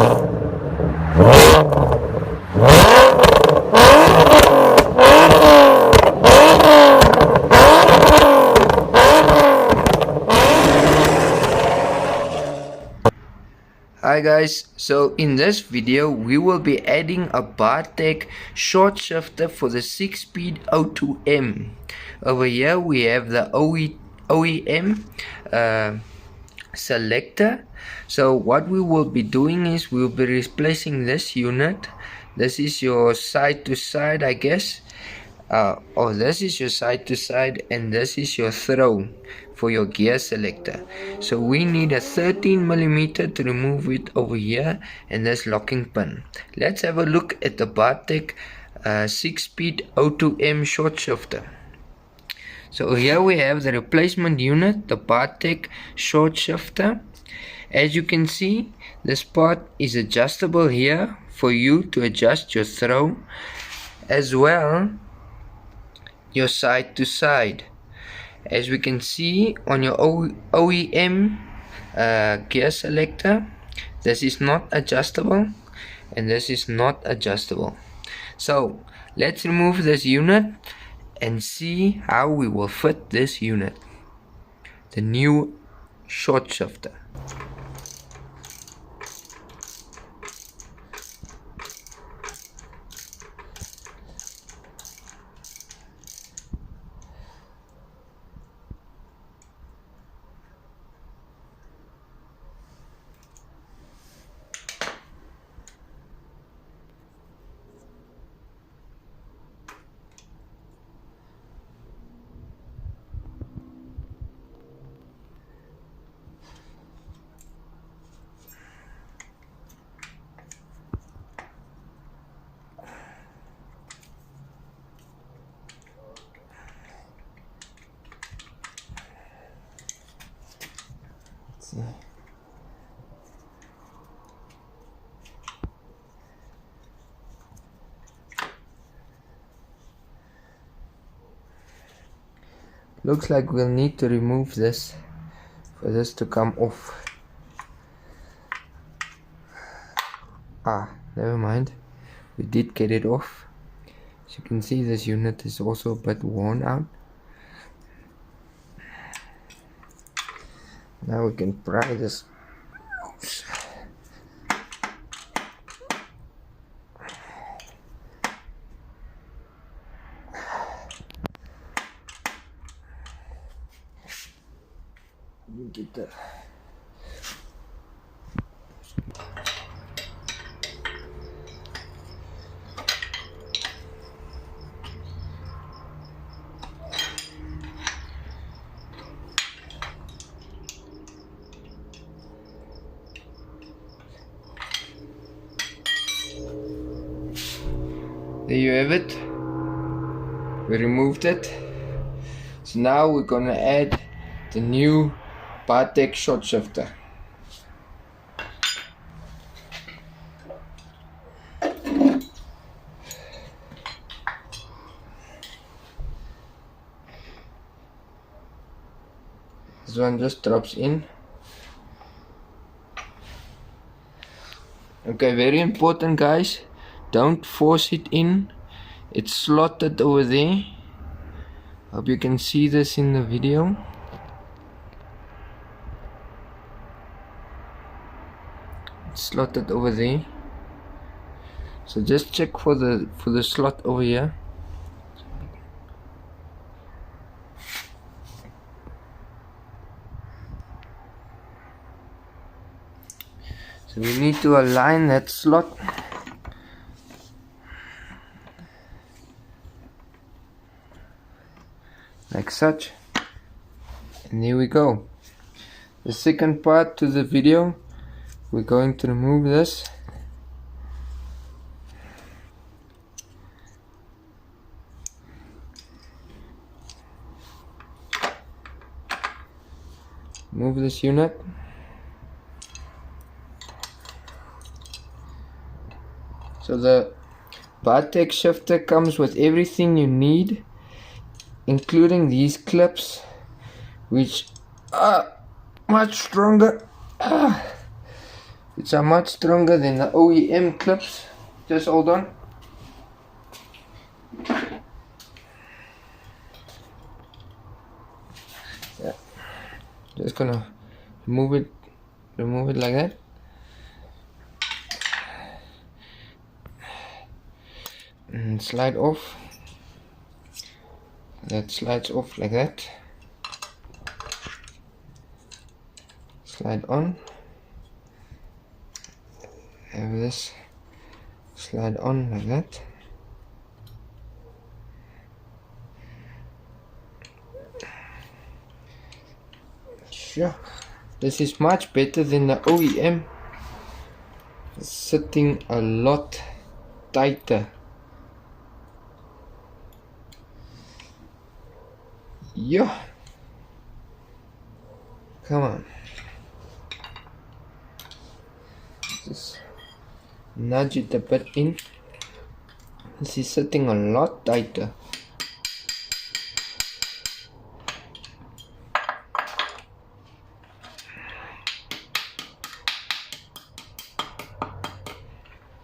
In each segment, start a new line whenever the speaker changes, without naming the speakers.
Hi guys, so in this video we will be adding a Bar-Tek short shifter for the 6-speed O2M. Over here we have the OEM selector. So what we will be doing is we'll be replacing this unit. This is your side to side, I guess. This is your side to side, and this is your throw for your gear selector. So we need a 13mm to remove it over here, and this locking pin. Let's have a look at the Bar-Tek 6-speed O2M short shifter. So here we have the replacement unit, the Bar-Tek short shifter. As you can see, this part is adjustable here for you to adjust your throw, as well your side to side. As we can see on your OEM gear selector, this is not adjustable and this is not adjustable. So let's remove this unit and see how we will fit this unit, the new short shifter. Looks like we'll need to remove this for this to come off. Never mind, we did get it off. As you can see, this unit is also a bit worn out. Now we can pry this. Oops. Get that. There you have it. We removed it. So now we're gonna add the new Bar-Tek short shifter. This one just drops in. Okay, very important guys, don't force it in. It's slotted over there. Hope you can see this in the video. It's slotted over there. So just check for the slot over here. So we need to align that slot. Like such. And here we go. The second part to the video, we're going to remove this. Move this unit. So the Bar-Tek shifter comes with everything you need, including these clips, which are much stronger. which are much stronger than the OEM clips. Just hold on. Yeah. Just gonna remove it like that. And slide off. That slides off like that. Slide on. Have this slide on like that. Sure, this is much better than the OEM. It's sitting a lot tighter. Yeah, come on. Just nudge it a bit in. This is sitting a lot tighter.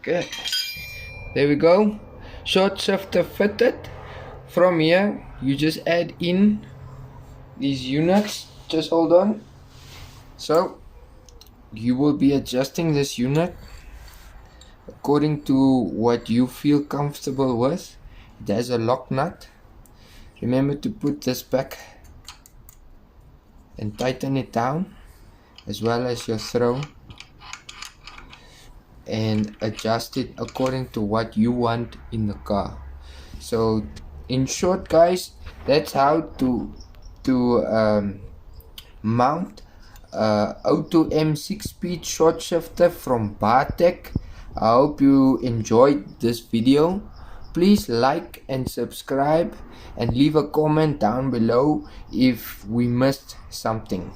Okay, there we go. Short shifter fitted. From here you just add in these units. Just hold on. So you will be adjusting this unit according to what you feel comfortable with. It has a lock nut. Remember to put this back and tighten it down, as well as your throw, and adjust it according to what you want in the car. So in short, guys, that's how to mount Auto M 6-speed short shifter from Bar-Tek. I hope you enjoyed this video. Please like and subscribe and leave a comment down below if we missed something.